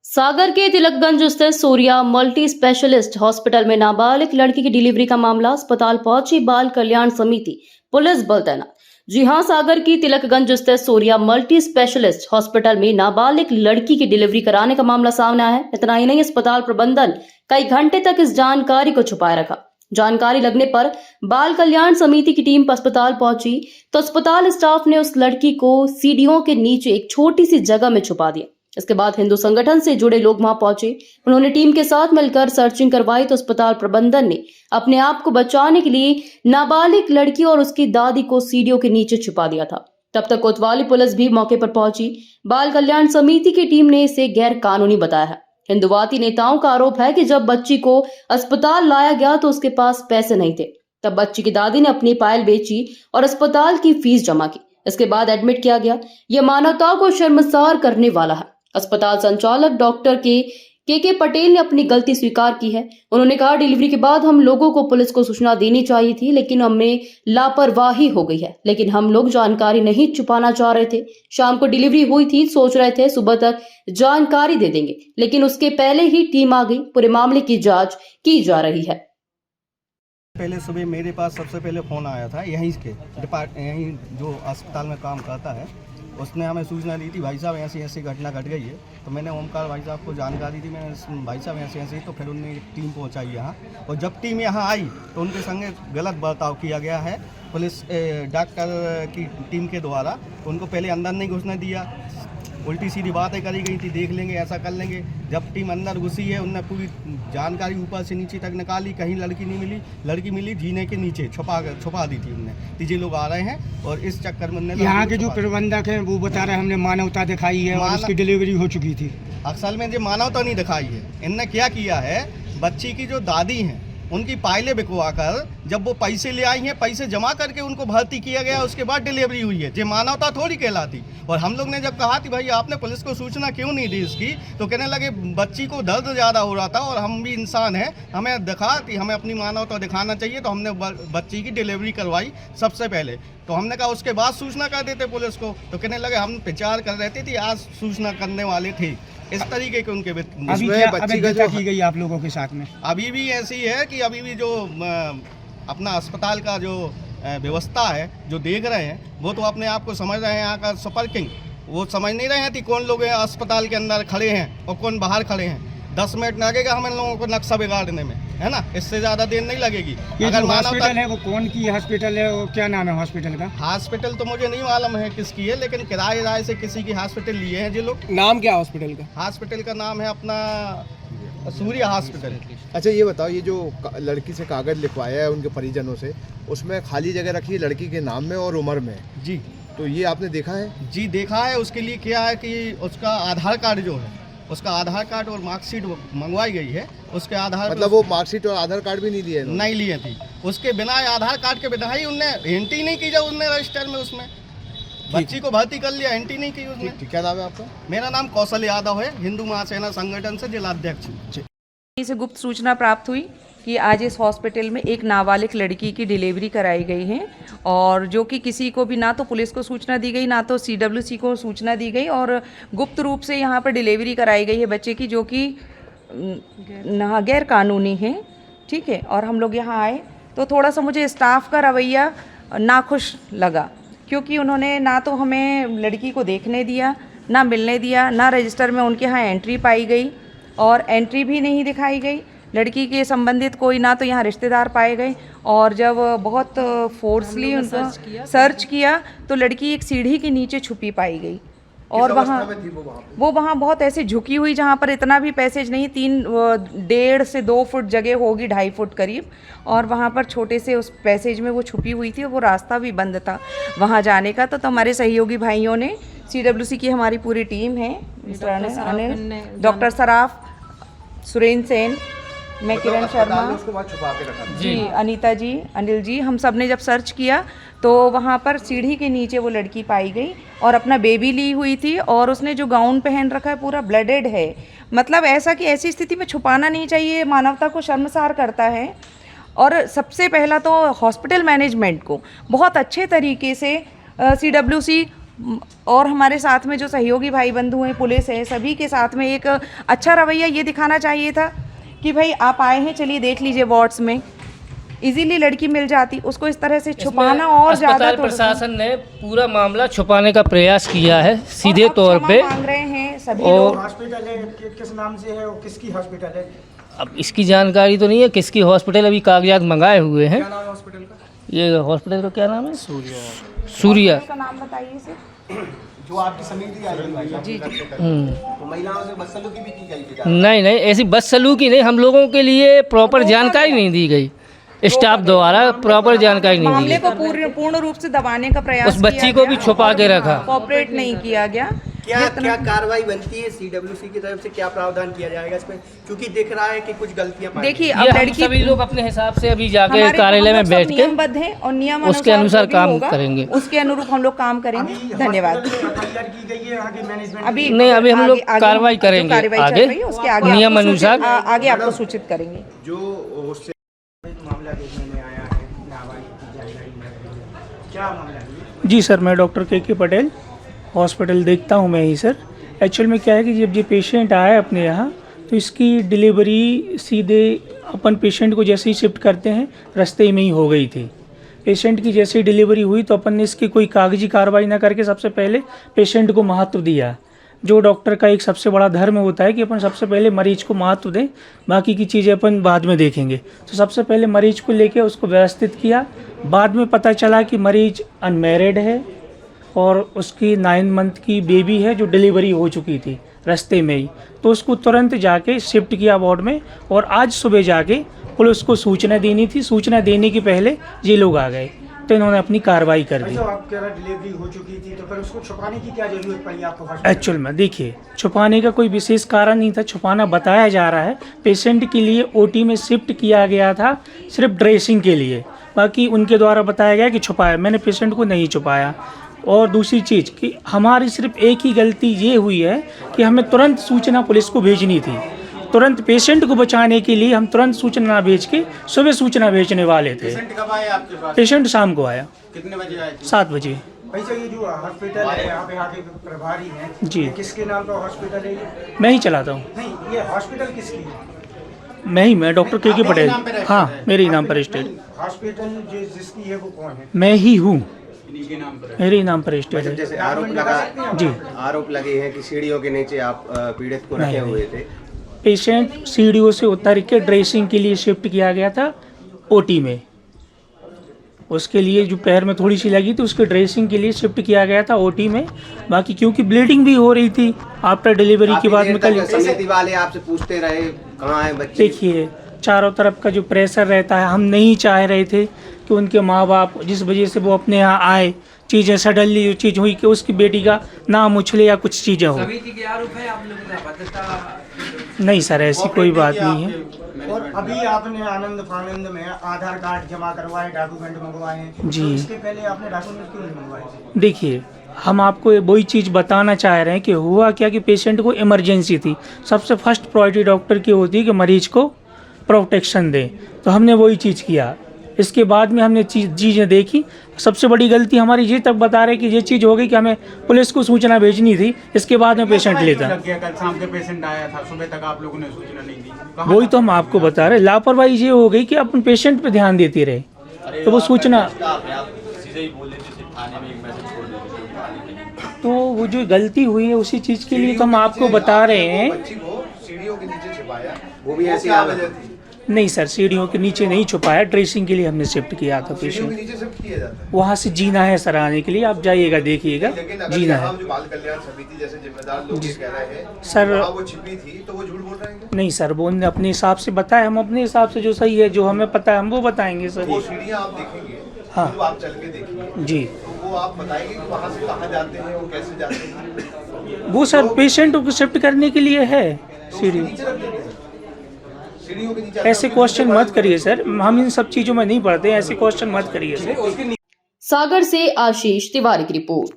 सागर के तिलकगंज स्थित Surya multi specialist hospital में नाबालिग लड़की की डिलीवरी का मामला। अस्पताल पहुंची बाल कल्याण समिति, पुलिस बल तैनात। जी हां, सागर की तिलकगंज स्थित सूर्या मल्टी स्पेशलिस्ट हॉस्पिटल में नाबालिग लड़की की डिलीवरी कराने का मामला सामने आया है। इतना ही नहीं, अस्पताल प्रबंधन कई घंटे तक इस जानकारी को छुपाए रखा। जानकारी लगने पर बाल कल्याण समिति की टीम अस्पताल पहुंची तो अस्पताल स्टाफ ने उस लड़की को सीढ़ियों के नीचे एक छोटी सी जगह में छुपा दिया। इसके बाद हिंदू संगठन से जुड़े लोग वहां पहुंचे। उन्होंने टीम के साथ मिलकर सर्चिंग करवाई तो अस्पताल प्रबंधन ने अपने आप को बचाने के लिए नाबालिग लड़की और उसकी दादी को सीढ़ियों के नीचे छुपा दिया था। तब तक कोतवाली पुलिस भी मौके पर पहुंची। बाल कल्याण समिति की टीम ने इसे गैर कानूनी बताया है। हिंदुवादी नेताओं का आरोप है कि जब बच्ची को अस्पताल लाया गया तो उसके पास पैसे नहीं थे। तब बच्ची की दादी ने अपनी पायल बेची और अस्पताल की फीस जमा की। इसके बाद एडमिट किया गया। यह मानवता को शर्मसार करने वाला है। अस्पताल संचालक डॉक्टर के पटेल ने अपनी गलती स्वीकार की है। उन्होंने कहा, डिलीवरी के बाद हम लोगों को पुलिस को सूचना देनी चाहिए थी, लेकिन हमें लापरवाही हो गई है। लेकिन हम लोग जानकारी नहीं छुपाना चाह रहे थे। शाम को डिलीवरी हुई थी, सोच रहे थे सुबह तक जानकारी दे देंगे, लेकिन उसके पहले ही टीम आ गई। पूरे मामले की जांच की जा रही है। पहले सुबह मेरे पास सबसे पहले फ़ोन आया था यहीं जो अस्पताल में काम करता है, उसने हमें सूचना दी थी, भाई साहब ऐसी ऐसी घटना घट गई है। तो मैंने ओमकार भाई साहब को जानकारी दी, मैंने भाई साहब ऐसे ऐसे, तो फिर उन्होंने टीम पहुंचाई यहाँ। और जब टीम यहाँ आई तो उनके संगे गलत बर्ताव किया गया है पुलिस डॉक्टर की टीम के द्वारा। तो उनको पहले अंदर नहीं घुसने दिया, उल्टी सीधी बातें करी गई थी, देख लेंगे ऐसा कर लेंगे। जब टीम अंदर घुसी है, उनने पूरी जानकारी ऊपर से नीचे तक निकाली, कहीं लड़की नहीं मिली। लड़की मिली जीने के नीचे, छुपा दी थी उनने। तीजे लोग आ रहे हैं और इस चक्कर में यहाँ के जो प्रबंधक हैं वो बता रहे हैं हमने मानवता दिखाई है और उसकी डिलीवरी हो चुकी थी। असल में जो मानवता नहीं दिखाई है, इनने क्या किया है, बच्ची की जो दादी हैं उनकी पायलें बिकवा कर जब वो पैसे ले आई हैं, पैसे जमा करके उनको भर्ती किया गया, उसके बाद डिलीवरी हुई है। ये मानवता थोड़ी कहलाती। और हम लोग ने जब कहा कि भाई आपने पुलिस को सूचना क्यों नहीं दी इसकी, तो कहने लगे बच्ची को दर्द ज़्यादा हो रहा था और हम भी इंसान हैं, हमें दिखा कि हमें अपनी मानवता दिखाना चाहिए। तो हमने बच्ची की डिलीवरी करवाई सबसे पहले। तो हमने कहा उसके बाद सूचना कर देते पुलिस को। तो कहने लगे हम विचार कर रहे थे, आज सूचना करने वाले थे। इस तरीके के उनके अभी क्या की गई आप लोगों के साथ में? अभी भी ऐसी है कि अभी भी जो अपना अस्पताल का जो व्यवस्था है जो देख रहे हैं, वो तो अपने आप को समझ रहे हैं यहाँ का सुपर किंग। वो समझ नहीं रहे हैं कि कौन लोग अस्पताल के अंदर खड़े हैं और कौन बाहर खड़े हैं। 10 मिनट लगेगा हम लोगों को नक्शा बिगाड़ने में, है ना, इससे ज़्यादा देर नहीं लगेगी। अगर हॉस्पिटल है वो कौन की हॉस्पिटल है, वो क्या नाम है हॉस्पिटल का? हॉस्पिटल तो मुझे नहीं मालूम है किसकी है, लेकिन किराए से किसी की हॉस्पिटल लिए हैं जी लोग। नाम क्या हॉस्पिटल का? हॉस्पिटल का नाम है अपना सूर्य हॉस्पिटल। अच्छा ये बताओ, ये जो लड़की से कागज़ लिखवाया है उनके परिजनों से, उसमें खाली जगह रखी है लड़की के नाम में और उम्र में जी, तो ये आपने देखा है? जी देखा है। उसके लिए क्या है कि उसका आधार कार्ड जो है, उसका आधार कार्ड और मार्कशीट मंगवाई गई है। उसके आधार मतलब वो मार्कशीट और आधार कार्ड भी नहीं लिए? नहीं लिए थी। उसके बिना, आधार कार्ड के बिना ही उनने एंट्री नहीं की। जब उनने रजिस्टर में उसमें बच्ची को भर्ती कर लिया, एंट्री नहीं की उसने। क्या नाम है आपका? मेरा नाम कौशल यादव है, हिंदू महासेना संगठन से जिलाध्यक्ष। से गुप्त सूचना प्राप्त हुई कि आज इस हॉस्पिटल में एक नाबालिग लड़की की डिलीवरी कराई गई है, और जो कि किसी को भी, ना तो पुलिस को सूचना दी गई, ना तो CWC को सूचना दी गई, और गुप्त रूप से यहाँ पर डिलीवरी कराई गई है बच्चे की, जो कि गैर कानूनी है। ठीक है। और हम लोग यहाँ आए तो थोड़ा सा मुझे स्टाफ का रवैया नाखुश लगा, क्योंकि उन्होंने ना तो हमें लड़की को देखने दिया, ना मिलने दिया, ना रजिस्टर में उनके यहाँ एंट्री पाई गई, और एंट्री भी नहीं दिखाई गई लड़की के संबंधित कोई, ना तो यहाँ रिश्तेदार पाए गए। और जब बहुत फोर्सली उनका सर्च किया तो लड़की एक सीढ़ी के नीचे छुपी पाई गई, और वो वहाँ बहुत ऐसे झुकी हुई, जहाँ पर इतना भी पैसेज नहीं, 1.5 से 2 फुट जगह होगी, 2.5 फुट करीब, और वहाँ पर छोटे से उस पैसेज में वो छुपी हुई थी। वो रास्ता भी बंद था वहाँ जाने का। तो हमारे सहयोगी भाइयों ने, CWC की हमारी पूरी टीम है, डॉक्टर सराफ, सुरेंद्र सेन, मैं किरण शर्मा जी, अनीता जी, अनिल जी, हम सब ने जब सर्च किया तो वहाँ पर सीढ़ी के नीचे वो लड़की पाई गई, और अपना बेबी ली हुई थी, और उसने जो गाउन पहन रखा है पूरा ब्लडेड है। मतलब ऐसा कि ऐसी स्थिति में छुपाना नहीं चाहिए, मानवता को शर्मसार करता है। और सबसे पहला तो हॉस्पिटल मैनेजमेंट को बहुत अच्छे तरीके से CWC और हमारे साथ में जो सहयोगी भाई बंधु हैं, पुलिस है, सभी के साथ में एक अच्छा रवैया ये दिखाना चाहिए था कि भाई आप आए हैं, चलिए देख लीजिए वार्ड्स में इजीली लड़की मिल जाती। उसको इस तरह से छुपाना और ज़्यादा अस्पताल प्रशासन ने पूरा मामला छुपाने का प्रयास किया है सीधे तौर पे। मांग रहे हैं सभी और लोग। हॉस्पिटल है किस नाम से है और किसकी हॉस्पिटल है? अब इसकी जानकारी तो नहीं है किसकी हॉस्पिटल, अभी कागजात मंगाए हुए हैं। क्या नाम है हॉस्पिटल का? ये हॉस्पिटल का क्या नाम है? सूर्या। का नाम बताइए सर। जो आपकी समिति आई थी भाई साहब, जी जी। तो महिलाओं से बदसलूकी भी की गई थी। नहीं नहीं, ऐसी बदसलूकी नहीं, हम लोगों के लिए प्रॉपर जानकारी नहीं दी गई, स्टाफ द्वारा प्रॉपर जानकारी नहीं दी मामले को गई। पूर्ण रूप से दबाने का प्रयास उस बच्ची को भी छुपा के रखा। कोऑपरेट नहीं किया गया। क्या कार्रवाई बनती है सीडब्ल्यूसी की तरफ से, क्या प्रावधान किया जाएगा इसमें, क्योंकि दिख रहा है कि कुछ गलतियां पाई देखिए ये अब हम लड़की सभी लोग अपने हिसाब से अभी जाके हमारे कार्यालय में हम लोग सब बैठ के नियमबद्ध हैं और नियम उसके अनुसार जो भी काम होगा, करेंगे। उसके अनुरूप हम लोग काम करेंगे। धन्यवाद। तैयार की गई है यहाँ की मैनेजमेंट? अभी नहीं, अभी हम लोग आगे कार्रवाई जो करेंगे कार्रवाई चल आगे, रही है, उसके आगे नियम आपको सूचित- अनुसार। आगे आपको सूचित करेंगे। जो उससे मामला देखने में आया है नाबालिग की जानकारी में, क्या मामला है? जी सर, मैं डॉक्टर के पटेल हॉस्पिटल देखता हूँ मैं ही सर। एक्चुअल में क्या है कि जब ये पेशेंट आया अपने यहाँ तो इसकी डिलीवरी सीधे अपन पेशेंट को जैसे ही शिफ्ट करते हैं रास्ते में ही हो गई थी। पेशेंट की जैसे ही डिलीवरी हुई तो अपन ने इसकी कोई कागजी कार्रवाई ना करके सबसे पहले पेशेंट को महत्व दिया। जो डॉक्टर का एक सबसे बड़ा धर्म होता है कि अपन सबसे पहले मरीज को महत्व दें, बाकी की चीज़ें अपन बाद में देखेंगे। तो सबसे पहले मरीज को लेके उसको व्यवस्थित किया। बाद में पता चला कि मरीज अनमैरिड है और उसकी 9 मंथ की बेबी है जो डिलीवरी हो चुकी थी रास्ते में ही। तो उसको तुरंत जाके शिफ्ट किया वार्ड में और आज सुबह जाके पुलिस को सूचना देनी थी। सूचना देने के पहले ये लोग आ गए तो इन्होंने अपनी कार्रवाई कर दी। तो आप कह रहे डिलीवरी हो चुकी थी तो फिर उसको छुपाने की क्या जरूरत पड़ी आपको? एक्चुअल में देखिए, छुपाने का कोई विशेष कारण नहीं था। छुपाना बताया जा रहा है, पेशेंट के लिए ओटी में शिफ्ट किया गया था सिर्फ ड्रेसिंग के लिए। बाकी उनके द्वारा बताया गया कि छुपाया, मैंने पेशेंट को नहीं छुपाया। और दूसरी चीज़ कि हमारी सिर्फ एक ही गलती ये हुई है कि हमें तुरंत सूचना पुलिस को भेजनी थी। तुरंत पेशेंट को बचाने के लिए हम तुरंत सूचना ना भेज के सुबह सूचना भेजने वाले थे। पेशेंट कब आया आपके पास? पेशेंट शाम को आया कितने बजे आए थे? 7 बजे। भाई साहब, ये जो हॉस्पिटल है यहाँ पे आके प्रभारी हैं जी। ये किसके नाम का हॉस्पिटल है ये? मैं ही चलाता हूँ। नहीं, ये हॉस्पिटल किसकी है? मैं डॉक्टर के पटेल। हाँ, मेरे ही नाम पर रजिस्टर्ड। हॉस्पिटल जिसकी है वो कौन है? मैं ही हूँ, मेरे ही नाम पर रजिस्टर्ड है। जैसे आरोप लगे हैं कि सीढ़ियों के नीचे आप पीड़ित को रखे हुए थे। पेशेंट सीढ़ियों से उतर के ड्रेसिंग के लिए शिफ्ट किया गया था ओटी में। उसके लिए जो पैर में थोड़ी सी लगी थी उसके ड्रेसिंग के लिए शिफ्ट किया गया था ओटी में। बाकी क्योंकि ब्लीडिंग भी हो रही थी आफ्टर डिलीवरी के बाद में कल। समिति वाले आपसे पूछते रहे कहाँ है बच्चे? देखिए, चारों तरफ का जो प्रेशर रहता है, हम नहीं चाह रहे थे कि उनके माँ बाप जिस वजह से वो अपने यहाँ आए, चीज़ें सडनली जो चीज़ हुई कि उसकी बेटी का नाम उछले या कुछ चीज़ें हो। नहीं सर, ऐसी कोई बात नहीं है। और अभी आपने आनंद फानंद में आधार कार्ड जमा करवाए, डॉक्यूमेंट मंगवाए हैं, जी। तो इसके पहले आपने डॉक्यूमेंट क्यों नहीं मंगवाए? देखिए, हम आपको वही चीज़ बताना चाह रहे हैं कि हुआ क्या कि पेशेंट को इमरजेंसी थी। सबसे फर्स्ट प्रायोरिटी डॉक्टर की होती है कि मरीज को प्रोटेक्शन दें, तो हमने वही चीज़ किया। इसके बाद में हमने चीज़ें देखी। सबसे बड़ी गलती हमारी ये तक बता रहे कि ये चीज़ हो गई कि हमें पुलिस को सूचना भेजनी थी, इसके बाद में पेशेंट लेता। कल शाम के पेशेंट आया था, सुबह तक आप लोगों ने सूचना नहीं दी। वही तो हम आपको बता रहे, लापरवाही ये हो गई कि अपन पेशेंट पे ध्यान देते रहे तो वो सूचना, तो वो जो गलती हुई है उसी चीज़ के लिए तो हम आपको बता रहे हैं। बच्ची को सीढ़ियों के नीचे छिपाया, वो भी ऐसी हालत थी। नहीं सर, सीढ़ियों के नीचे नहीं छुपाया, ड्रेसिंग के लिए हमने शिफ्ट किया था सीढ़ियों के पेशेंट। नीचे शिफ्ट किया जाता है। वहाँ से जीना है सर आने के लिए, आप जाइएगा देखिएगा, लेकिन अगर जीना यहाँ है। जो बाल कल्याण समिति जैसे जिम्मेदार लोग ये कह रहे हैं सर, वहाँ वो छिपी थी तो वो झूठ बोल रहे हैं क्या? नहीं सर, वो उन्होंने अपने हिसाब से बताया, हम अपने हिसाब से जो सही है, जो हमें पता है हम वो बताएंगे सर। वो सीढ़ियाँ आप देखेंगे, हाँ। जो आप चल के देखेंगे जी, तो वो आप बताएंगे कि वहाँ से कहाँ जाते हैं, वो कैसे जाते हैं। वो सर पेशेंट को शिफ्ट करने के लिए है सीढ़ी। नीचे रख देंगे सीढ़ियों के नीचे। ऐसे क्वेश्चन मत करिए सर, हम इन सब चीज़ों में नहीं पढ़ते, ऐसे क्वेश्चन मत करिए सर। सागर से आशीष तिवारी की रिपोर्ट।